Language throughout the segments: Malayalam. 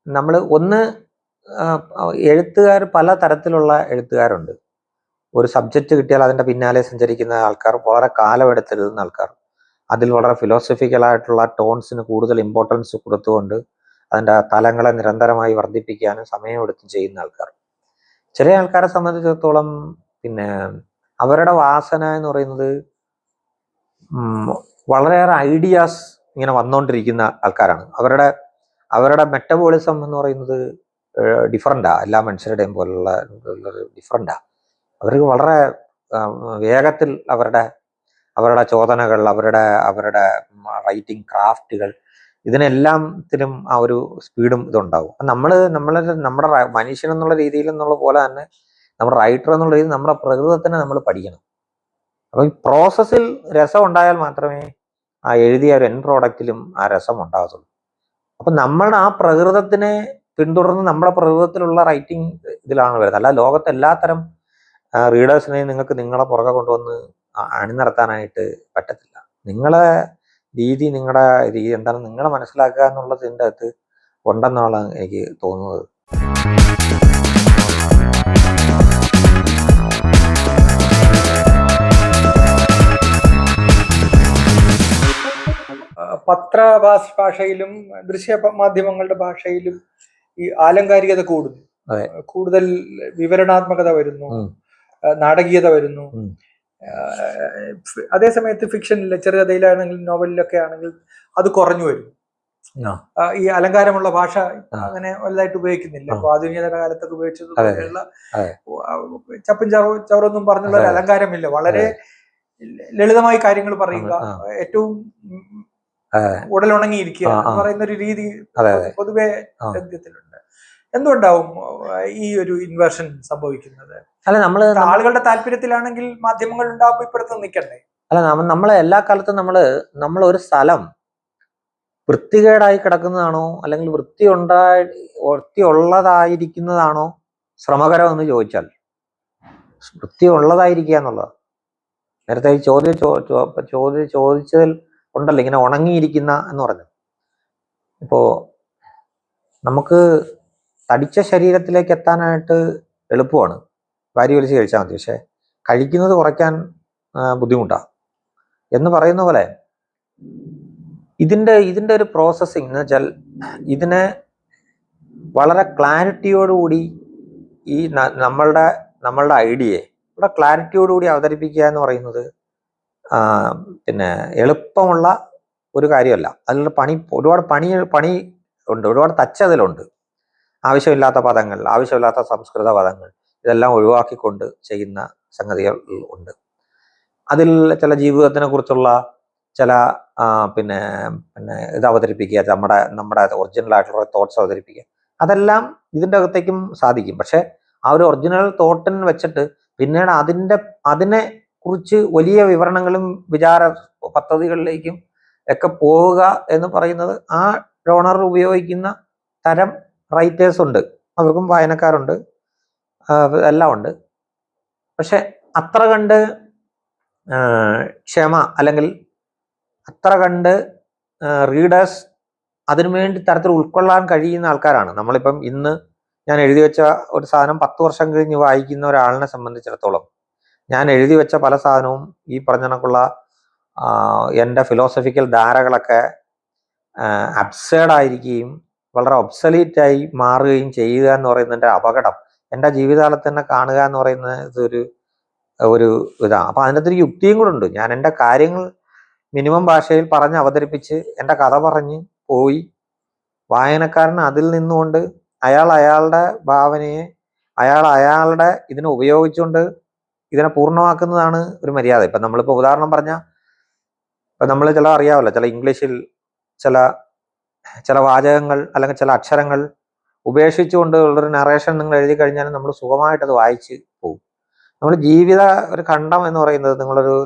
നമ്മൾ ഒന്ന് എഴുത്തുകാർ പല തരത്തിലുള്ള എഴുത്തുകാരുണ്ട്. ഒരു സബ്ജക്റ്റ് കിട്ടിയാൽ അതിൻ്റെ പിന്നാലെ സഞ്ചരിക്കുന്ന ആൾക്കാർ, വളരെ കാലമെടുത്തെഴുതുന്ന ആൾക്കാർ, അതിൽ വളരെ ഫിലോസഫിക്കലായിട്ടുള്ള ടോൺസിന് കൂടുതൽ ഇമ്പോർട്ടൻസ് കൊടുത്തുകൊണ്ട് അതിൻ്റെ തലങ്ങളെ നിരന്തരമായി വർദ്ധിപ്പിക്കാനും സമയമെടുത്ത് ചെയ്യുന്ന ആൾക്കാർ. ചില ആൾക്കാരെ സംബന്ധിച്ചിടത്തോളം പിന്നെ അവരുടെ വാസന എന്ന് പറയുന്നത് വളരെയേറെ ഐഡിയാസ് ഇങ്ങനെ വന്നുകൊണ്ടിരിക്കുന്ന ആൾക്കാരാണ്. അവരുടെ മെറ്റബോളിസം എന്ന് പറയുന്നത് ഡിഫറൻറ്റാ, എല്ലാ മനുഷ്യരുടെയും പോലുള്ള ഡിഫറൻറ്റാ. അവർക്ക് വളരെ വേഗത്തിൽ അവരുടെ ചോദനകൾ, അവരുടെ റൈറ്റിംഗ് ക്രാഫ്റ്റുകൾ, ഇതിനെല്ലാത്തിനും ആ ഒരു സ്പീഡും ഇതുണ്ടാവും. അപ്പം നമ്മുടെ മനുഷ്യൻ എന്നുള്ള രീതിയിൽ എന്നുള്ള പോലെ തന്നെ നമ്മുടെ റൈറ്റർ എന്നുള്ള രീതിയിൽ നമ്മുടെ പ്രകൃതത്തിനെ നമ്മൾ പഠിക്കണം. അപ്പം ഈ പ്രോസസ്സിൽ രസം ഉണ്ടായാൽ മാത്രമേ ആ എഴുതിയ ഒരു എൻ പ്രോഡക്റ്റിലും ആ രസം ഉണ്ടാകത്തുള്ളൂ. അപ്പം നമ്മൾ ആ പ്രകൃതത്തിനെ പിന്തുടർന്ന് നമ്മുടെ പ്രകൃതത്തിലുള്ള റൈറ്റിംഗ് ഇതിലാണ് വരുന്നത്. അല്ല ലോകത്തെ എല്ലാത്തരം റീഡേഴ്സിനെയും നിങ്ങൾക്ക് നിങ്ങളെ പുറകെ കൊണ്ടുവന്ന് അണിനിരത്താനായിട്ട് പറ്റത്തില്ല. നിങ്ങളെ രീതി, നിങ്ങളുടെ രീതി എന്താണ് നിങ്ങളെ മനസ്സിലാക്കുക എന്നുള്ളതിൻ്റെ അകത്ത് ഉണ്ടെന്നാണ് എനിക്ക് തോന്നുന്നത്. ഭാഷയിലും ദൃശ്യ മാധ്യമങ്ങളുടെ ഭാഷയിലും ഈ ആലങ്കാരികത കൂടുന്നു, കൂടുതൽ വിവരണാത്മകത വരുന്നു, നാടകീയത വരുന്നു. അതേസമയത്ത് ഫിക്ഷനിലെ ചെറുകഥയിലാണെങ്കിൽ നോവലിലൊക്കെ ആണെങ്കിൽ അത് കുറഞ്ഞു വരും. ഈ അലങ്കാരമുള്ള ഭാഷ അങ്ങനെ വലുതായിട്ട് ഉപയോഗിക്കുന്നില്ല. അപ്പൊ ആധുനികതയുടെ കാലത്തൊക്കെ ഉപയോഗിച്ചതുപോലെയുള്ള ചപ്പും ചവറൊന്നും പറഞ്ഞുള്ള ഒരു അലങ്കാരമില്ല. വളരെ ലളിതമായി കാര്യങ്ങൾ പറയുക, ഏറ്റവും ഉടലുണങ്ങിയിരിക്കുക എന്ന് പറയുന്ന ഒരു രീതി പൊതുവെ രംഗത്തിലുണ്ട്. എന്തുകൊണ്ടാവും ഈ ഒരു ഇൻവേർഷൻ സംഭവിക്കുന്നത്? അല്ല, ആളുകളുടെ താല്പര്യത്തിലാണെങ്കിൽ മാധ്യമങ്ങൾ ഉണ്ടാകുമ്പോൾ ഇപ്പോഴത്തെ നിൽക്കണ്ടേ? അല്ല, നമ്മൾ എല്ലാ കാലത്തും നമ്മൾ ഒരു സ്ഥലം വൃത്തികേടായി കിടക്കുന്നതാണോ അല്ലെങ്കിൽ വൃത്തിയുള്ളതായിരിക്കുന്നതാണോ ശ്രമകരം എന്ന് ചോദിച്ചാൽ വൃത്തിയുള്ളതായിരിക്കുക എന്നുള്ളത്. നേരത്തെ ഈ ചോദിച്ചതിൽ ഉണ്ടല്ലോ ഇങ്ങനെ ഉണങ്ങിയിരിക്കുന്ന എന്ന് പറഞ്ഞു. ഇപ്പോൾ നമുക്ക് തടിച്ച ശരീരത്തിലേക്ക് എത്താനായിട്ട് എളുപ്പമാണ്, വാരി വലിച്ച് കഴിച്ചാൽ മതി. പക്ഷെ കഴിക്കുന്നത് കുറയ്ക്കാൻ ബുദ്ധിമുട്ടാണ് എന്ന് പറയുന്ന പോലെ ഇതിൻ്റെ ഒരു പ്രോസസ്സിങ് എന്ന് വെച്ചാൽ ഇതിനെ വളരെ ക്ലാരിറ്റിയോടുകൂടി ഈ നമ്മളുടെ ഐഡിയയെ ഇവിടെ ക്ലാരിറ്റിയോടുകൂടി അവതരിപ്പിക്കുക എന്ന് പറയുന്നത് പിന്നെ എളുപ്പമുള്ള ഒരു കാര്യമല്ല. അതിലുള്ള ഒരുപാട് പണി ഉണ്ട്, ഒരുപാട് അതിലുണ്ട്. ആവശ്യമില്ലാത്ത പദങ്ങൾ, ആവശ്യമില്ലാത്ത സംസ്കൃത പദങ്ങൾ, ഇതെല്ലാം ഒഴിവാക്കിക്കൊണ്ട് ചെയ്യുന്ന സംഗതികൾ ഉണ്ട്. അതിൽ ചില ജീവിതത്തിനെ കുറിച്ചുള്ള ചില പിന്നെ ഇത് അവതരിപ്പിക്കുക, നമ്മുടെ ഒറിജിനലായിട്ടുള്ള തോട്ട്സ് അവതരിപ്പിക്കുക, അതെല്ലാം ഇതിൻ്റെ അകത്തേക്കും സാധിക്കും. പക്ഷെ ആ ഒരു ഒറിജിനൽ തോട്ടിന് വെച്ചിട്ട് പിന്നീട് അതിനെ കുറിച്ച് വലിയ വിവരണങ്ങളും വിചാര പദ്ധതികളിലേക്കും ഒക്കെ പോവുക എന്ന് പറയുന്നത് ആ ജോണർ ഉപയോഗിക്കുന്ന തരം റൈറ്റേഴ്സ് ഉണ്ട്, അവർക്കും വായനക്കാരുണ്ട്, എല്ലാം ഉണ്ട്. പക്ഷെ അത്ര കണ്ട് ക്ഷമ അല്ലെങ്കിൽ അത്ര കണ്ട് റീഡേഴ്സ് അതിനുവേണ്ടി തരത്തിൽ ഉൾക്കൊള്ളാൻ കഴിയുന്ന ആൾക്കാരാണ്. നമ്മളിപ്പം ഇന്ന് ഞാൻ എഴുതി വെച്ച ഒരു സാധനം 10 വർഷം കഴിഞ്ഞ് വായിക്കുന്ന ഒരാളിനെ സംബന്ധിച്ചിടത്തോളം ഞാൻ എഴുതി വെച്ച പല സാധനവും ഈ പറഞ്ഞ കണക്കുള്ള എൻ്റെ ഫിലോസഫിക്കൽ ധാരകളൊക്കെ അബ്സേർഡായിരിക്കുകയും വളരെ ഒബ്സലീറ്റായി മാറുകയും ചെയ്യുക എന്ന് പറയുന്നതിൻ്റെ അപകടം എൻ്റെ ജീവിതകാലത്ത് തന്നെ കാണുക എന്ന് പറയുന്നത് ഒരു ഇതാണ്. അപ്പം അതിൻ്റെ ഒരു യുക്തിയും കൂടെ ഉണ്ട്. ഞാൻ എൻ്റെ കാര്യങ്ങൾ മിനിമം ഭാഷയിൽ പറഞ്ഞ് അവതരിപ്പിച്ച് എൻ്റെ കഥ പറഞ്ഞ് പോയി വായനക്കാരൻ അതിൽ നിന്നുകൊണ്ട് അയാളുടെ ഭാവനയെ അയാളുടെ ഇതിനെ ഉപയോഗിച്ചുകൊണ്ട് ഇതിനെ പൂർണ്ണമാക്കുന്നതാണ് ഒരു മര്യാദ. ഇപ്പം നമ്മളിപ്പോൾ ഉദാഹരണം പറഞ്ഞാൽ ഇപ്പം നമ്മൾ അറിയാമല്ലോ, ചില ഇംഗ്ലീഷിൽ ചില വാചകങ്ങൾ അല്ലെങ്കിൽ ചില അക്ഷരങ്ങൾ ഉപേക്ഷിച്ചുകൊണ്ട് ഉള്ളൊരു നറേഷൻ നിങ്ങൾ എഴുതി കഴിഞ്ഞാൽ നമ്മൾ സുഖമായിട്ടത് വായിച്ച് പോകും. നമ്മൾ ഒരു ഖണ്ഡം എന്ന് പറയുന്നത്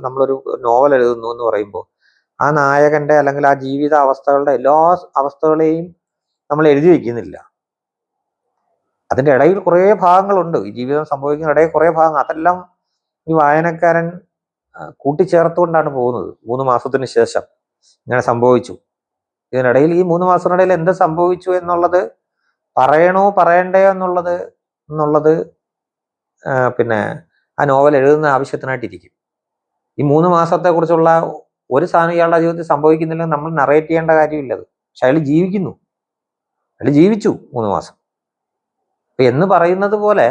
നമ്മളൊരു നോവൽ എഴുതുന്നു എന്ന് പറയുമ്പോൾ ആ നായകന്റെ അല്ലെങ്കിൽ ആ ജീവിത അവസ്ഥകളുടെ എല്ലാ അവസ്ഥകളെയും നമ്മൾ എഴുതി വയ്ക്കുന്നില്ല. അതിൻ്റെ ഇടയിൽ കുറേ ഭാഗങ്ങളുണ്ട്, ഈ ജീവിതം സംഭവിക്കുന്ന ഇടയിൽ കുറേ ഭാഗങ്ങൾ, അതെല്ലാം ഈ വായനക്കാരൻ കൂട്ടിച്ചേർത്തുകൊണ്ടാണ് പോകുന്നത്. 3 മാസത്തിന് ശേഷം ഇങ്ങനെ സംഭവിച്ചു, ഇതിനിടയിൽ ഈ 3 മാസത്തിനിടയിൽ എന്ത് സംഭവിച്ചു എന്നുള്ളത് പറയണോ പറയണ്ടയോ എന്നുള്ളത് പിന്നെ ആ നോവൽ എഴുതുന്ന ആവശ്യത്തിനായിട്ടിരിക്കും. ഈ 3 മാസത്തെ കുറിച്ചുള്ള ഒരു സാധനം ഇയാളുടെ ജീവിതത്തിൽ സംഭവിക്കുന്നില്ലെങ്കിൽ നമ്മൾ നറേറ്റ് ചെയ്യേണ്ട കാര്യമില്ലത്. പക്ഷെ അയാൾ ജീവിക്കുന്നു, അയാൾ ജീവിച്ചു 3 മാസം. അപ്പൊ എന്ന് പറയുന്നത് പോലെ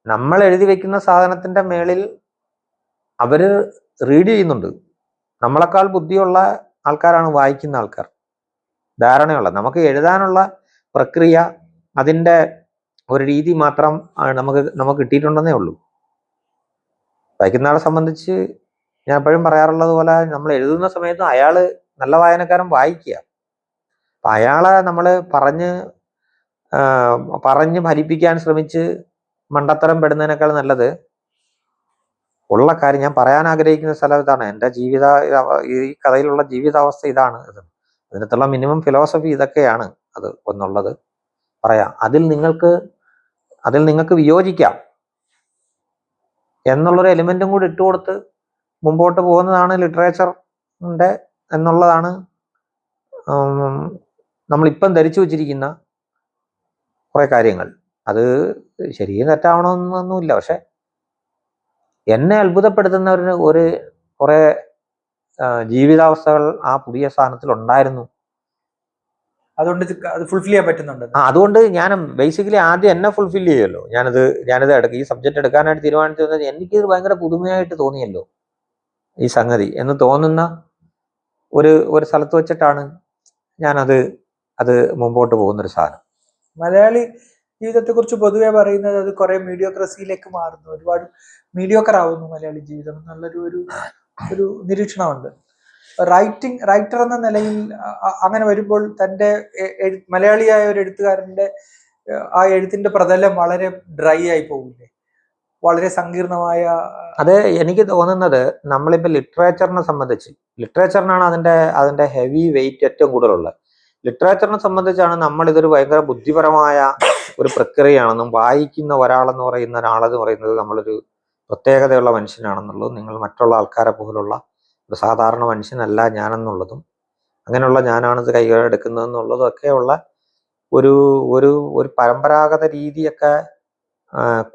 നമ്മൾ എഴുതി വെക്കുന്ന സാധനത്തിന്റെ മേളിൽ അവര് റീഡ് ചെയ്യുന്നുണ്ട്. നമ്മളെക്കാൾ ബുദ്ധിയുള്ള ആൾക്കാരാണ് വായിക്കുന്ന ആൾക്കാർ, ധാരണയുള്ള. നമുക്ക് എഴുതാനുള്ള പ്രക്രിയ, അതിൻ്റെ ഒരു രീതി മാത്രം നമുക്ക് കിട്ടിയിട്ടുണ്ടെന്നേ ഉള്ളൂ. വായിക്കുന്ന ആളെ സംബന്ധിച്ച് ഞാൻ എപ്പോഴും പറയാറുള്ളത് പോലെ നമ്മൾ എഴുതുന്ന സമയത്ത് അയാൾ നല്ല വായനക്കാരൻ വായിക്കുക. അപ്പം അയാളെ നമ്മൾ പറഞ്ഞ് ഫലിപ്പിക്കാൻ ശ്രമിച്ച് മണ്ടത്തരം പെടുന്നതിനേക്കാൾ നല്ലത് ഉള്ള കാര്യം ഞാൻ പറയാൻ ആഗ്രഹിക്കുന്ന സ്ഥലം ഇതാണ്. എൻ്റെ ഈ കഥയിലുള്ള ജീവിതാവസ്ഥ ഇതാണ്. അതിനകത്തുള്ള മിനിമം ഫിലോസഫി ഇതൊക്കെയാണ് അത് എന്നുള്ളത് പറയാം. അതിൽ നിങ്ങൾക്ക് വിയോജിക്കാം എന്നുള്ളൊരു എലിമെന്റും കൂടി ഇട്ടുകൊടുത്ത് മുമ്പോട്ട് പോകുന്നതാണ് ലിറ്ററേച്ചറിൻ്റെ എന്നുള്ളതാണ് നമ്മളിപ്പം ധരിച്ചു വച്ചിരിക്കുന്ന കുറേ കാര്യങ്ങൾ. അത് ശരിയും തെറ്റാവണമെന്നൊന്നുമില്ല. പക്ഷെ എന്നെ അത്ഭുതപ്പെടുത്തുന്ന കുറേ ജീവിതാവസ്ഥകൾ ആ പുതിയ സ്ഥാനത്തിൽ ഉണ്ടായിരുന്നു. അതുകൊണ്ട് അത് ഫുൾഫിൽ ചെയ്യാൻ പറ്റുന്നുണ്ട്. അതുകൊണ്ട് ഞാൻ ബേസിക്കലി ആദ്യം എന്നെ ഫുൾഫിൽ ചെയ്യുമല്ലോ. ഞാനിത് ഈ സബ്ജക്റ്റ് എടുക്കാനായിട്ട് തീരുമാനിച്ചത് എനിക്കിത് ഭയങ്കര പുതുമയായിട്ട് തോന്നിയല്ലോ ഈ സംഗതി എന്ന് തോന്നുന്ന ഒരു സ്ഥലത്ത് വെച്ചിട്ടാണ് അത് മുമ്പോട്ട് പോകുന്നൊരു സാധനം. മലയാളി ജീവിതത്തെക്കുറിച്ച് പൊതുവെ പറയുന്നത് അത് കുറെ മീഡിയോക്രസിയിലേക്ക് മാറുന്നു, ഒരുപാട് മീഡിയോക്കർ ആവുന്നു മലയാളി ജീവിതം എന്നുള്ളൊരു ഒരു നിരീക്ഷണമുണ്ട്. റൈറ്റർ എന്ന നിലയിൽ അങ്ങനെ വരുമ്പോൾ തൻ്റെ മലയാളിയായ ഒരു എഴുത്തുകാരൻ്റെ ആ എഴുത്തിന്റെ പ്രതലം വളരെ ഡ്രൈ ആയി പോകില്ലേ, വളരെ സങ്കീർണമായ. അത് എനിക്ക് തോന്നുന്നത് നമ്മളിപ്പോൾ ലിറ്ററേച്ചറിനാണ് അതിന്റെ ഹെവി വെയിറ്റ് ഏറ്റവും കൂടുതലുള്ളത്. ലിറ്ററേച്ചറിനെ സംബന്ധിച്ചാണ് ഇതൊരു ഭയങ്കര ബുദ്ധിപരമായ ഒരു പ്രക്രിയയാണെന്നും വായിക്കുന്ന ഒരാളെന്ന് പറയുന്നത് നമ്മളൊരു പ്രത്യേകതയുള്ള മനുഷ്യനാണെന്നുള്ളതും, നിങ്ങൾ മറ്റുള്ള ആൾക്കാരെ പോലുള്ള ഒരു സാധാരണ മനുഷ്യനല്ല ഞാനെന്നുള്ളതും, അങ്ങനെയുള്ള ഞാനാണിത് കൈകാര്യം എടുക്കുന്നതെന്നുള്ളതും ഒക്കെയുള്ള ഒരു പരമ്പരാഗത രീതിയൊക്കെ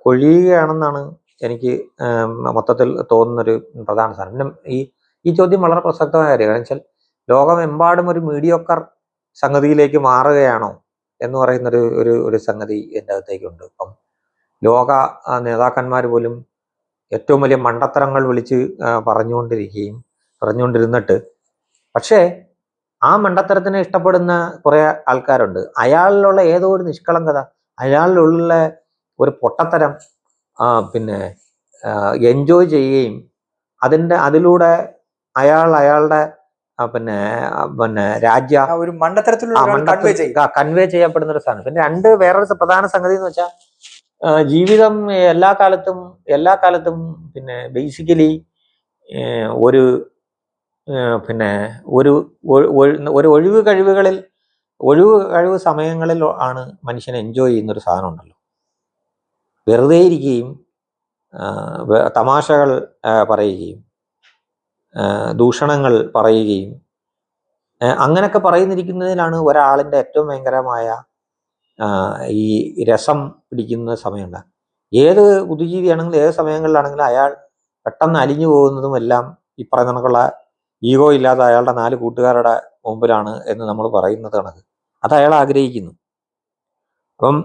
കൊഴിയുകയാണെന്നാണ് എനിക്ക് മൊത്തത്തിൽ തോന്നുന്നൊരു പ്രധാന സാധനം. ഈ ചോദ്യം വളരെ പ്രസക്തമായ കാര്യമാണ്. കാരണം വെച്ചാൽ ലോകമെമ്പാടും ഒരു മീഡിയോക്കർ സംഗതിയിലേക്ക് മാറുകയാണോ എന്ന് പറയുന്നൊരു ഒരു സംഗതി എൻ്റെ അകത്തേക്കുണ്ട്. ഇപ്പം ലോക നേതാക്കന്മാർ പോലും ഏറ്റവും വലിയ മണ്ടത്തരങ്ങൾ വിളിച്ച് പറഞ്ഞുകൊണ്ടിരുന്നിട്ട് പക്ഷേ ആ മണ്ടത്തരത്തിനെ ഇഷ്ടപ്പെടുന്ന കുറെ ആൾക്കാരുണ്ട്. അയാളിലുള്ള ഏതോ ഒരു നിഷ്കളങ്കത, അയാളിലുള്ള ഒരു പൊട്ടത്തരം പിന്നെ എൻജോയ് ചെയ്യുകയും അതിലൂടെ അയാളുടെ രാജ്യ ഒരു മണ്ടത്തരത്തിലുള്ള കൺവേ ചെയ്യപ്പെടുന്ന ഒരു സാധനം. പിന്നെ വേറൊരു പ്രധാന സംഗതി എന്ന് വെച്ചാൽ ജീവിതം എല്ലാ കാലത്തും പിന്നെ ബേസിക്കലി ഒരു ഒഴിവ് സമയങ്ങളിൽ ആണ് മനുഷ്യൻ എൻജോയ് ചെയ്യുന്നൊരു സാധനം ഉണ്ടല്ലോ. വെറുതെ ഇരിക്കുകയും തമാശകൾ പറയുകയും ദൂഷണങ്ങൾ പറയുകയും അങ്ങനെയൊക്കെ പറയുന്നിരിക്കുന്നതിലാണ് ഒരാളിൻ്റെ ഏറ്റവും ഭയങ്കരമായ ഈ രസം പിടിക്കുന്ന സമയമുണ്ട്. ഏത് ബുദ്ധിജീവിയാണെങ്കിലും ഏത് സമയങ്ങളിലാണെങ്കിലും അയാൾ പെട്ടെന്ന് അലിഞ്ഞു പോകുന്നതും എല്ലാം ഈ പറയുന്ന കണക്കുള്ള ഈഗോ ഇല്ലാതെ അയാളുടെ 4 കൂട്ടുകാരുടെ മുമ്പിലാണ് എന്ന് നമ്മൾ പറയുന്നത് കണക്ക് അത് അയാൾ ആഗ്രഹിക്കുന്നു. അപ്പം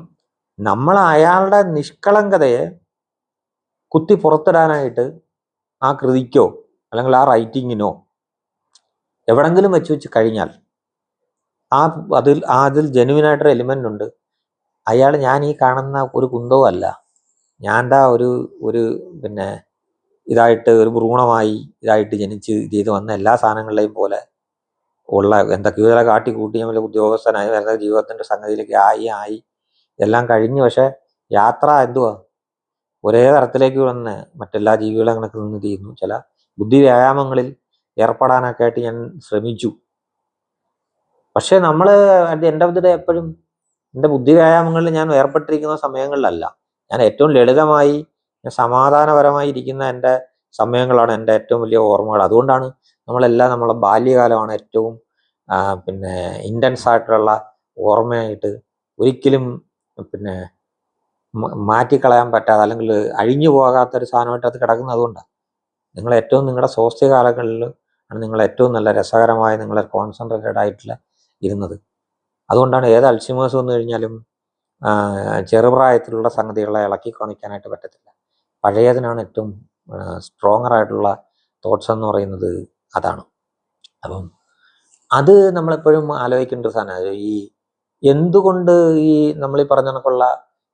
നമ്മൾ അയാളുടെ നിഷ്കളങ്കതയെ കുത്തി പുറത്തിടാനായിട്ട് ആ കൃതിക്കോ അല്ലെങ്കിൽ ആ റൈറ്റിങ്ങിനോ എവിടെങ്കിലും വെച്ച് കഴിഞ്ഞാൽ അതിൽ ജെനുവിനായിട്ടൊരു എലിമെൻ്റ് ഉണ്ട്. ഞാൻ ഈ കാണുന്ന ഒരു കുന്തവും അല്ല, ഞാൻ ഒരു പിന്നെ ഇതായിട്ട് ഒരു ഭ്രൂണമായി ഇതായിട്ട് ജനിച്ച് ഇത് ചെയ്ത് വന്ന എല്ലാ സാധനങ്ങളെയും പോലെ ഉള്ള എന്തൊക്കെയോ ഇതെല്ലാം കാട്ടിക്കൂട്ടി നമ്മൾ ഉദ്യോഗസ്ഥനായി വരുന്ന ജീവിതത്തിൻ്റെ സംഗതിയിലേക്ക് ആയി ഇതെല്ലാം കഴിഞ്ഞ് പക്ഷെ യാത്ര എന്തുവാ ഒരേ തരത്തിലേക്ക് വന്ന് മറ്റെല്ലാ ജീവികളെ കണക്ക് നിന്ന് ചെയ്യുന്നു. ചില ബുദ്ധി വ്യായാമങ്ങളിൽ ഏർപ്പെടാനൊക്കെ ആയിട്ട് ഞാൻ ശ്രമിച്ചു. പക്ഷെ നമ്മൾ at the end of the day എപ്പോഴും എൻ്റെ ബുദ്ധി വ്യായാമങ്ങളിൽ ഞാൻ ഏർപ്പെട്ടിരിക്കുന്ന സമയങ്ങളിലല്ല, ഞാൻ ഏറ്റവും ലളിതമായി സമാധാനപരമായി ഇരിക്കുന്ന എൻ്റെ സമയങ്ങളാണ് എൻ്റെ ഏറ്റവും വലിയ ഓർമ്മകൾ. അതുകൊണ്ടാണ് നമ്മളെ ബാല്യകാലമാണ് ഏറ്റവും പിന്നെ ഇൻറ്റൻസ് ആയിട്ടുള്ള ഓർമ്മയായിട്ട് ഒരിക്കലും പിന്നെ മാറ്റിക്കളയാൻ പറ്റാതെ അല്ലെങ്കിൽ അഴിഞ്ഞു പോകാത്തൊരു സാധനമായിട്ട് അത് കിടക്കുന്നത് അതുകൊണ്ടാണ്. നിങ്ങൾ ഏറ്റവും നിങ്ങളുടെ സ്വാസ്ഥ്യ കാലങ്ങളിൽ ആണ് നിങ്ങൾ ഏറ്റവും നല്ല രസകരമായ നിങ്ങളെ കോൺസെൻട്രേറ്റഡ് ആയിട്ടുള്ള ഇരുന്നത്. അതുകൊണ്ടാണ് ഏത് അൽഷിമേഴ്സ് വന്നു കഴിഞ്ഞാലും ചെറുപ്രായത്തിലുള്ള സംഗതികളെ ഇളക്കി കാണിക്കാനായിട്ട് പറ്റത്തില്ല. പഴയതിനാണ് ഏറ്റവും സ്ട്രോങ്ങർ ആയിട്ടുള്ള തോട്ട്സ് എന്ന് പറയുന്നത് അതാണ്. അപ്പം അത് നമ്മളെപ്പോഴും ആലോചിക്കേണ്ട ഒരു സാധനമാണ്. ഈ എന്തുകൊണ്ട് ഈ നമ്മളീ പറഞ്ഞ കണക്കുള്ള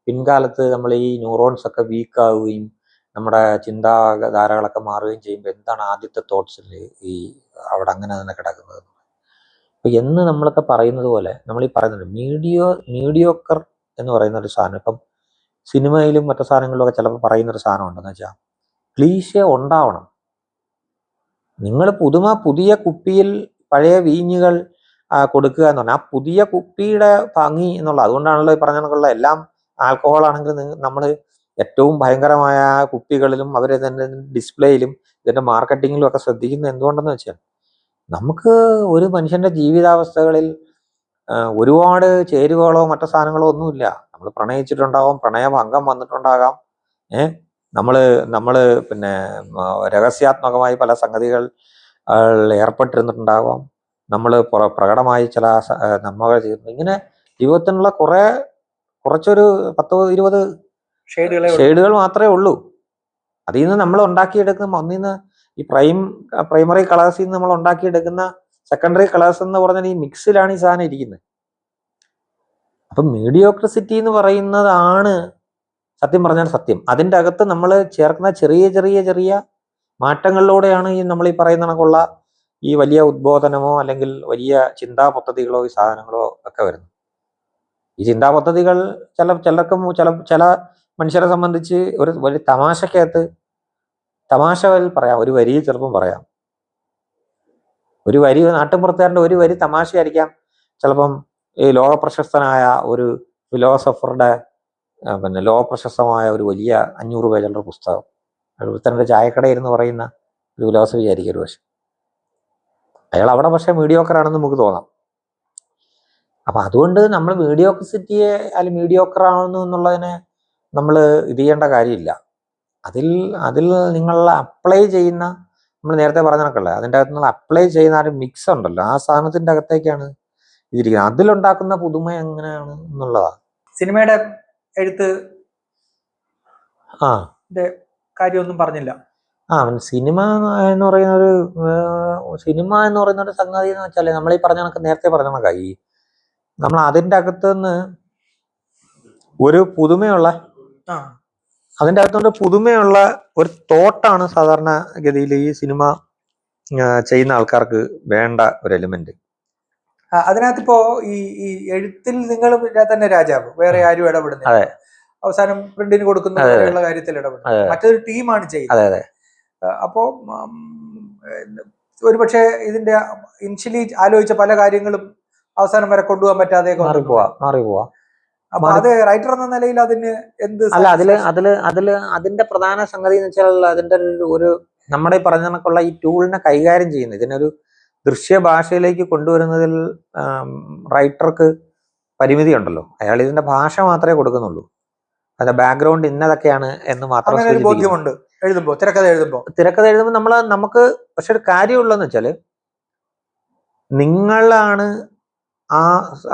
പിൻകാലത്ത് നമ്മൾ ഈ ന്യൂറോൺസ് ഒക്കെ വീക്കാവുകയും നമ്മുടെ ചിന്താധാരകളൊക്കെ മാറുകയും ചെയ്യുമ്പോൾ എന്താണ് ആദ്യത്തെ തോട്ട്സിൽ ഈ അവിടെ അങ്ങനെ തന്നെ കിടക്കുന്നത്. അപ്പം എന്ന് നമ്മളൊക്കെ പറയുന്നത് പോലെ നമ്മൾ ഈ പറയുന്നുണ്ട് മീഡിയോക്കർ എന്ന് പറയുന്ന ഒരു സാധനം. ഇപ്പം സിനിമയിലും മറ്റു സാധനങ്ങളിലൊക്കെ ചിലപ്പോൾ പറയുന്നൊരു സാധനം ഉണ്ടെന്ന് വെച്ചാൽ ക്ലീശ ഉണ്ടാവണം. നിങ്ങൾ പുതിയ കുപ്പിയിൽ പഴയ വീഞ്ഞുകൾ കൊടുക്കുക എന്ന് പറഞ്ഞാൽ ആ പുതിയ കുപ്പിയുടെ ഭംഗി എന്നുള്ള, അതുകൊണ്ടാണല്ലോ ഈ പറഞ്ഞ കണക്കുള്ള എല്ലാം ആൽക്കഹോൾ ആണെങ്കിൽ നമ്മൾ ഏറ്റവും ഭയങ്കരമായ കുപ്പികളിലും അവർ തന്നെ ഡിസ്പ്ലേയിലും ഇതിൻ്റെ മാർക്കറ്റിങ്ങിലും ഒക്കെ ശ്രദ്ധിക്കുന്നത് എന്തുകൊണ്ടെന്ന് വെച്ചാൽ നമുക്ക് ഒരു മനുഷ്യൻ്റെ ജീവിതാവസ്ഥകളിൽ ഒരുപാട് ചേരുവകളോ മറ്റു സാധനങ്ങളോ ഒന്നുമില്ല. നമ്മൾ പ്രണയിച്ചിട്ടുണ്ടാവാം, പ്രണയഭംഗം വന്നിട്ടുണ്ടാകാം, നമ്മൾ പിന്നെ രഹസ്യാത്മകമായി പല സംഗതികൾ ഏർപ്പെട്ടിരുന്നിട്ടുണ്ടാകാം, നമ്മൾ പ്രകടമായി ചില നന്മകൾ ചെയ്യുന്നു. ഇങ്ങനെ ജീവിതത്തിനുള്ള കുറച്ചൊരു 10-20 ഷെയ്ഡുകൾ മാത്രമേ ഉള്ളൂ. അതിൽ നിന്ന് നമ്മൾ ഉണ്ടാക്കിയെടുക്കുന്ന ഒന്നിന്ന് ഈ പ്രൈമറി കളേഴ്സിൽ നിന്ന് നമ്മൾ ഉണ്ടാക്കിയെടുക്കുന്ന സെക്കൻഡറി കളേഴ്സ് എന്ന് പറഞ്ഞാൽ ഈ മിക്സിലാണ് ഈ സാധനം ഇരിക്കുന്നത്. അപ്പം മീഡിയോക്രസിറ്റി എന്ന് പറയുന്നതാണ് സത്യം പറഞ്ഞാൽ സത്യം. അതിൻ്റെ അകത്ത് നമ്മൾ ചേർക്കുന്ന ചെറിയ മാറ്റങ്ങളിലൂടെയാണ് ഈ നമ്മൾ ഈ പറയുന്ന കണക്കുള്ള ഈ വലിയ ഉദ്ബോധനമോ അല്ലെങ്കിൽ വലിയ ചിന്താ പദ്ധതികളോ ഈ സാധനങ്ങളോ ഒക്കെ വരുന്നത്. ഈ ചിന്താ പദ്ധതികൾ ചില മനുഷ്യരെ സംബന്ധിച്ച് ഒരു തമാശക്കകത്ത് പറയാം, ഒരു വരിയിൽ ചിലപ്പം പറയാം. ഒരു വരി നാട്ടിൻപുറത്തുകാരൻ്റെ ഒരു വരി തമാശയായിരിക്കാം. ചിലപ്പം ഈ ലോകപ്രശസ്തനായ ഒരു ഫിലോസഫറുടെ പിന്നെ ലോകപ്രശസ്തമായ ഒരു വലിയ 500 പേജുള്ള പുസ്തകം ഒരുത്തൻ്റെ ചായക്കടയിൽ എന്ന് പറയുന്ന ഒരു ഫിലോസഫി ആയിരിക്കും ഒരു പക്ഷെ. അയാൾ അവിടെ പക്ഷേ മീഡിയോക്കറാണെന്ന് നമുക്ക് തോന്നാം. അപ്പം അതുകൊണ്ട് നമ്മൾ മീഡിയോക്രസിറ്റിയെ അല്ലെങ്കിൽ മീഡിയോക്കറാവുന്നു എന്നുള്ളതിനെ നമ്മൾ ഇത് ചെയ്യേണ്ട കാര്യമില്ല. അതിൽ നിങ്ങൾ അപ്ലൈ ചെയ്യുന്ന, നമ്മൾ നേരത്തെ പറഞ്ഞ കണക്കല്ലേ, അതിൻ്റെ അകത്ത് നിങ്ങൾ അപ്ലൈ ചെയ്യുന്ന ഒരു മിക്സ് ഉണ്ടല്ലോ, ആ സാധനത്തിൻ്റെ അകത്തേക്കാണ് ഇതിരിക്കുന്നത്. അതിലുണ്ടാക്കുന്ന പുതുമ എങ്ങനെയാണ് എന്നുള്ളതാണ്. സിനിമയുടെ എഴുത്ത് കാര്യമൊന്നും പറഞ്ഞില്ല. സിനിമ എന്ന് പറയുന്ന ഒരു സംഗതി എന്ന് വെച്ചാൽ നമ്മൾ ഈ പറഞ്ഞ കണക്ക് നേരത്തെ പറഞ്ഞ കണക്കായി നമ്മൾ അതിൻ്റെ അകത്തുനിന്ന് ഒരു പുതുമയുള്ള ഒരു തോട്ടാണ് സാധാരണ ഗതിയിൽ ഈ സിനിമ ചെയ്യുന്ന ആൾക്കാർക്ക് വേണ്ട ഒരു എലിമെന്റ്. അതിനകത്തിപ്പോ ഈ എഴുത്തിൽ നിങ്ങൾ തന്നെ രാജാവ്, വേറെ ആരും ഇടപെടുന്നില്ല. അവസാനം പ്രിന്റിന് കൊടുക്കുന്ന കാര്യത്തിൽ ഇടപെടുന്നു, മറ്റൊരു ടീമാണ് ചെയ്യുന്നത്. അപ്പോ ഒരുപക്ഷെ ഇതിന്റെ ഇനിഷ്യലി ആലോചിച്ച പല കാര്യങ്ങളും അവസാനം വരെ കൊണ്ടുപോകാൻ പറ്റാതെ മാറിപ്പോവാ. അപ്പൊ അത് റൈറ്റർ എന്ന നിലയിൽ അതിന് എന്ത് അതിന്റെ പ്രധാന സംഗതി എന്ന് വെച്ചാൽ അതിന്റെ ഒരു നമ്മുടെ ഈ പറഞ്ഞ കണക്കുള്ള ഈ ടൂളിനെ കൈകാര്യം ചെയ്യുന്നത്, ഇതിനൊരു ദൃശ്യ ഭാഷയിലേക്ക് കൊണ്ടുവരുന്നതിൽ റൈറ്റർക്ക് പരിമിതി ഉണ്ടല്ലോ. അയാൾ ഇതിന്റെ ഭാഷ മാത്രമേ കൊടുക്കുന്നുള്ളൂ, അതിന്റെ ബാക്ക്ഗ്രൗണ്ട് ഇന്നതൊക്കെയാണ് എന്ന് മാത്രം ബോധ്യമുണ്ട്. തിരക്കഥ എഴുതുമ്പോൾ നമുക്ക് പക്ഷെ ഒരു കാര്യമുള്ളതെന്ന് വെച്ചാല് നിങ്ങളാണ്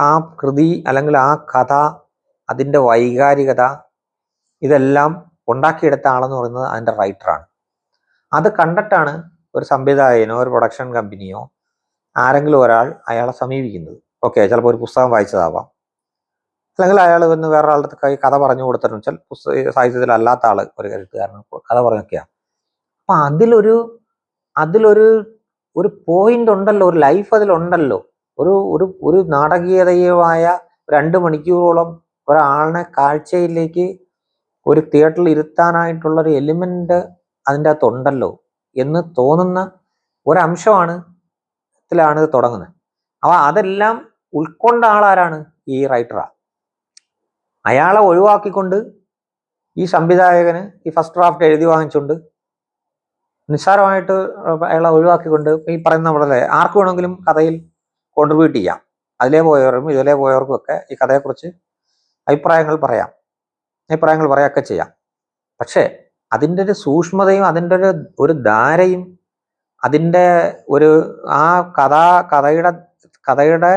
ആ കൃതി അല്ലെങ്കിൽ ആ കഥ, അതിൻ്റെ വൈകാരികത ഇതെല്ലാം ഉണ്ടാക്കിയെടുത്ത ആളെന്ന് പറയുന്നത് അതിൻ്റെ റൈറ്ററാണ്. അത് കണ്ടിട്ടാണ് ഒരു സംവിധായകനോ ഒരു പ്രൊഡക്ഷൻ കമ്പനിയോ ആരെങ്കിലും ഒരാൾ അയാളെ സമീപിക്കുന്നത്. ഓക്കെ, ചിലപ്പോൾ ഒരു പുസ്തകം വായിച്ചതാവാം, അല്ലെങ്കിൽ അയാൾ വന്ന് വേറൊരാളുടെ കൈ കഥ പറഞ്ഞു കൊടുത്തിട്ട് വെച്ചാൽ സാഹിത്യത്തിൽ അല്ലാത്ത ആൾ ഒരു എഴുത്തുകാരന് കഥ പറഞ്ഞൊക്കെയാണ്. അപ്പം അതിലൊരു പോയിന്റ് ഉണ്ടല്ലോ, ഒരു ലൈഫ് അതിലുണ്ടല്ലോ, ഒരു നാടകീയതയുമായ 2 മണിക്കൂറോളം ഒരാളിനെ കാഴ്ചയിലേക്ക് ഒരു തിയേറ്ററിൽ ഇരുത്താനായിട്ടുള്ളൊരു എലിമെന്റ് അതിൻ്റെ അകത്തുണ്ടല്ലോ എന്ന് തോന്നുന്ന ഒരംശമാണ് ത്തിലാണ് ഇത് തുടങ്ങുന്നത്. അപ്പോൾ അതെല്ലാം ഉൾക്കൊണ്ട ആളാരാണ്? ഈ റൈറ്ററാണ്. അയാളെ ഒഴിവാക്കിക്കൊണ്ട് ഈ സംവിധായകന് ഈ ഫസ്റ്റ് ഡ്രാഫ്റ്റ് എഴുതി വാങ്ങിച്ചുകൊണ്ട് നിസ്സാരമായിട്ട് അയാളെ ഒഴിവാക്കിക്കൊണ്ട് ഈ പറയുന്ന പോലെ ആർക്ക് വേണമെങ്കിലും കഥയിൽ കോൺട്രിബ്യൂട്ട് ചെയ്യാം. അതിലേ പോയവർക്കും ഇതിലേ പോയവർക്കും ഒക്കെ ഈ കഥയെക്കുറിച്ച് അഭിപ്രായങ്ങൾ പറയുകയൊക്കെ ചെയ്യാം. പക്ഷേ അതിൻ്റെ ഒരു സൂക്ഷ്മതയും അതിൻ്റെ ഒരു ധാരയും അതിൻ്റെ ഒരു ആ കഥയുടെ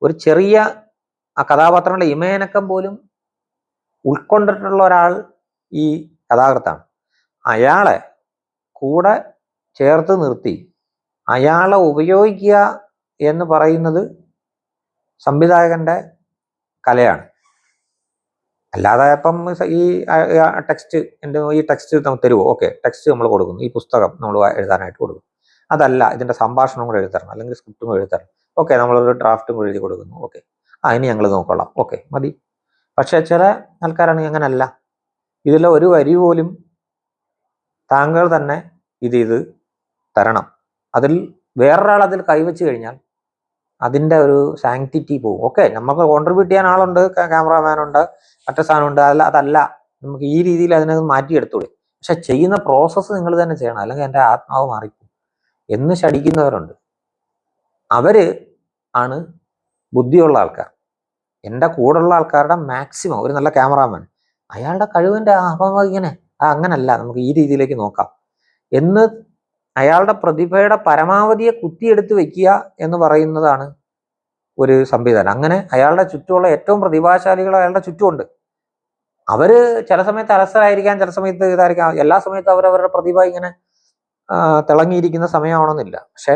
ഒരു ചെറിയ ആ കഥാപാത്രങ്ങളുടെ ഇമയനക്കം പോലും ഉൾക്കൊണ്ടിട്ടുള്ള ഒരാൾ ഈ കഥാകൃത്താണ്. അയാളെ കൂടെ ചേർത്ത് നിർത്തി അയാളെ ഉപയോഗിക്കുക എന്ന് പറയുന്നത് സംവിധായകന്റെ കലയാണ്. അല്ലാതെ ഇപ്പം ഈ ടെക്സ്റ്റ് ഈ ടെക്സ്റ്റ് നമുക്ക് തരുമോ? ഓക്കെ, ടെക്സ്റ്റ് നമ്മൾ കൊടുക്കുന്നു, ഈ പുസ്തകം നമ്മൾ എഴുതാനായിട്ട് കൊടുക്കും. അതല്ല, ഇതിന്റെ സംഭാഷണം കൂടെ എഴുതരണം, അല്ലെങ്കിൽ സ്ക്രിപ്റ്റും കൂടെ എഴുതരണം. ഓക്കെ, നമ്മളൊരു ഡ്രാഫ്റ്റും കൂടെ എഴുതി കൊടുക്കുന്നു. ഓക്കെ, ഇനി ഞങ്ങൾ നോക്കൊള്ളാം. ഓക്കെ, മതി. പക്ഷെ ചില ആൾക്കാരാണെങ്കിൽ അങ്ങനല്ല. ഇതിലെ ഒരു വരി പോലും താങ്കൾ തന്നെ ഇത് തരണം. അതിൽ വേറൊരാൾ അതിൽ കൈവച്ച് കഴിഞ്ഞാൽ അതിൻ്റെ ഒരു സാങ്ക്ടിറ്റി പോകും. ഓക്കെ, നമുക്ക് കോൺട്രിബ്യൂട്ട് ചെയ്യാൻ ആളുണ്ട്, ക്യാമറാമാനുണ്ട്, മറ്റേ സാധനമുണ്ട്. അതല്ല നമുക്ക് ഈ രീതിയിൽ അതിനകത്ത് മാറ്റിയെടുത്തൂടെ. പക്ഷെ ചെയ്യുന്ന പ്രോസസ്സ് നിങ്ങൾ തന്നെ ചെയ്യണം, അല്ലെങ്കിൽ എൻ്റെ ആത്മാവ് മാറിപ്പോകും എന്ന് ശടിക്കുന്നവരുണ്ട്. അവര് ആണ് ബുദ്ധിയുള്ള ആൾക്കാർ. എൻ്റെ കൂടെയുള്ള ആൾക്കാരുടെ മാക്സിമം, ഒരു നല്ല ക്യാമറാമാൻ അയാളുടെ കഴിവിൻ്റെ അപ്പം ഇങ്ങനെ അങ്ങനല്ല, നമുക്ക് ഈ രീതിയിലേക്ക് നോക്കാം എന്ന് അയാളുടെ പ്രതിഭയുടെ പരമാവധിയെ കുത്തിയെടുത്ത് വെക്കുക എന്ന് പറയുന്നതാണ് ഒരു സംവിധാനം. അങ്ങനെ അയാളുടെ ചുറ്റുമുള്ള ഏറ്റവും പ്രതിഭാശാലികൾ അയാളുടെ ചുറ്റുമുണ്ട്. അവര് ചില സമയത്ത് അലസരായിരിക്കാം, ചില സമയത്ത് ഇതായിരിക്കാം. എല്ലാ സമയത്തും അവരവരുടെ പ്രതിഭ ഇങ്ങനെ തിളങ്ങിയിരിക്കുന്ന സമയമാണെന്നില്ല. പക്ഷെ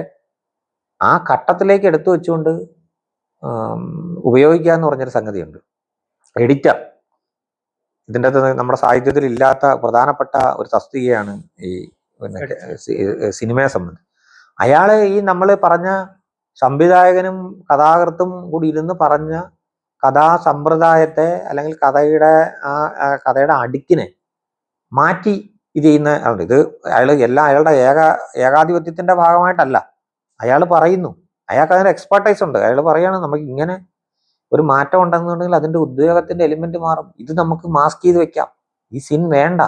ആ ഘട്ടത്തിലേക്ക് എടുത്തു വെച്ചുകൊണ്ട് ഉപയോഗിക്കുക എന്ന് പറഞ്ഞൊരു സംഗതിയുണ്ട്. എഡിറ്റർ ഇതിൻ്റെ അകത്ത് നമ്മുടെ സാഹിത്യത്തിൽ ഇല്ലാത്ത പ്രധാനപ്പെട്ട ഒരു തസ്തികയാണ് ഈ സിനിമയെ സംബന്ധിച്ച്. അയാള് ഈ നമ്മൾ പറഞ്ഞ സംവിധായകനും കഥാകൃത്തും കൂടി ഇരുന്ന് പറഞ്ഞ കഥാസമ്പ്രദായത്തെ അല്ലെങ്കിൽ കഥയുടെ അടുക്കിനെ മാറ്റി ഇത് ചെയ്യുന്ന ആളുണ്ട്. ഇത് അയാളുടെ ഏകാധിപത്യത്തിന്റെ ഭാഗമായിട്ടല്ല. അയാൾ പറയുന്നു, അയാൾക്ക് അതിന് എക്സ്പെർട്ടൈസ് ഉണ്ട്. അയാൾ പറയാണ് നമുക്ക് ഇങ്ങനെ ഒരു മാറ്റം ഉണ്ടെന്നുണ്ടെങ്കിൽ അതിന്റെ ഉദ്വേഗത്തിന്റെ എലിമെന്റ് മാറും. ഇത് നമുക്ക് മാസ്ക് ചെയ്ത് വെക്കാം, ഈ സീൻ വേണ്ട.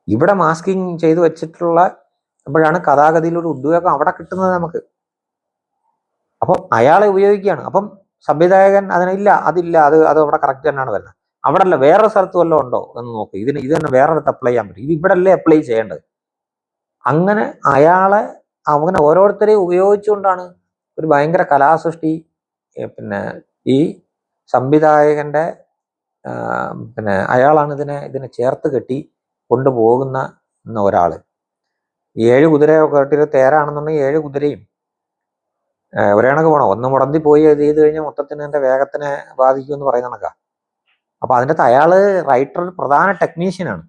ഇവിടെ മാസ്കിങ് ചെയ്ത് വെച്ചിട്ടുള്ള അപ്പോഴാണ് കഥാഗതിയിലൊരു ഉദ്വേഗം അവിടെ കിട്ടുന്നത് നമുക്ക്. അപ്പം അയാളെ ഉപയോഗിക്കുകയാണ്. അപ്പം സംവിധായകൻ അതിനില്ല, അത് അവിടെ കറക്റ്റ് തന്നെയാണ് വരുന്നത്. അവിടെ അല്ല, വേറെ സ്ഥലത്ത് വല്ലതും ഉണ്ടോ എന്ന് നോക്ക്. ഇത് തന്നെ വേറൊരിടത്ത് അപ്ലൈ ചെയ്യാൻ പറ്റും. ഇത് ഇവിടെ അല്ലേ അപ്ലൈ ചെയ്യേണ്ടത്. അങ്ങനെ അങ്ങനെ ഓരോരുത്തരെയും ഉപയോഗിച്ചുകൊണ്ടാണ് ഒരു ഭയങ്കര കലാസൃഷ്ടി. പിന്നെ ഈ സംവിധായകന്റെ അയാളാണ് ഇതിനെ ചേർത്ത് കെട്ടി കൊണ്ടുപോകുന്ന ഒരാള്. 7 കുതിരയോ കേട്ടിട്ട് തേരാണെന്നുണ്ടെങ്കിൽ 7 കുതിരയും ഒരേ കണക്ക് പോകണം. ഒന്ന് മുടന്തി പോയി അത് ചെയ്ത് കഴിഞ്ഞാൽ മൊത്തത്തിന് എൻ്റെ വേഗത്തിനെ ബാധിക്കും എന്ന് പറയുന്ന കണക്കാ. അപ്പൊ അതിൻ്റെ അകത്ത് അയാള് റൈറ്റർ പ്രധാന ടെക്നീഷ്യനാണ്.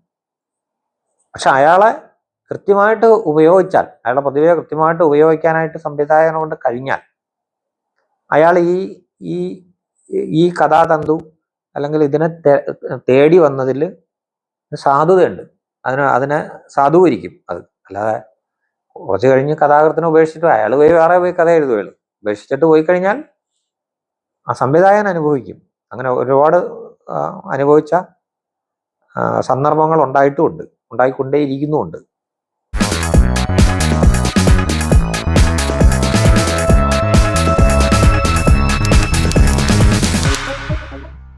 പക്ഷെ അയാളെ കൃത്യമായിട്ട് ഉപയോഗിച്ചാൽ, അയാളുടെ പ്രതിഭയെ കൃത്യമായിട്ട് ഉപയോഗിക്കാനായിട്ട് സംവിധായകനെ കൊണ്ട് കഴിഞ്ഞാൽ അയാൾ ഈ കഥാതന്തു അല്ലെങ്കിൽ ഇതിനെ തേടി വന്നതിൽ സാധുതയുണ്ട്. അതിനെ സാധൂകരിക്കും. അത് അല്ലാതെ കുറച്ച് കഴിഞ്ഞ് കഥാകൃത്തിനെ ഉപേക്ഷിച്ചിട്ട് അയാൾ വേറെ പോയി കഥ എഴുതുകയുള്ളൂ. ഉപേക്ഷിച്ചിട്ട് പോയി കഴിഞ്ഞാൽ ആ സംവിധായകൻ അനുഭവിക്കും. അങ്ങനെ ഒരുപാട് അനുഭവിച്ച സന്ദർഭങ്ങൾ ഉണ്ടായിട്ടുമുണ്ട്, ഉണ്ടായിക്കൊണ്ടേയിരിക്കുന്നുമുണ്ട്.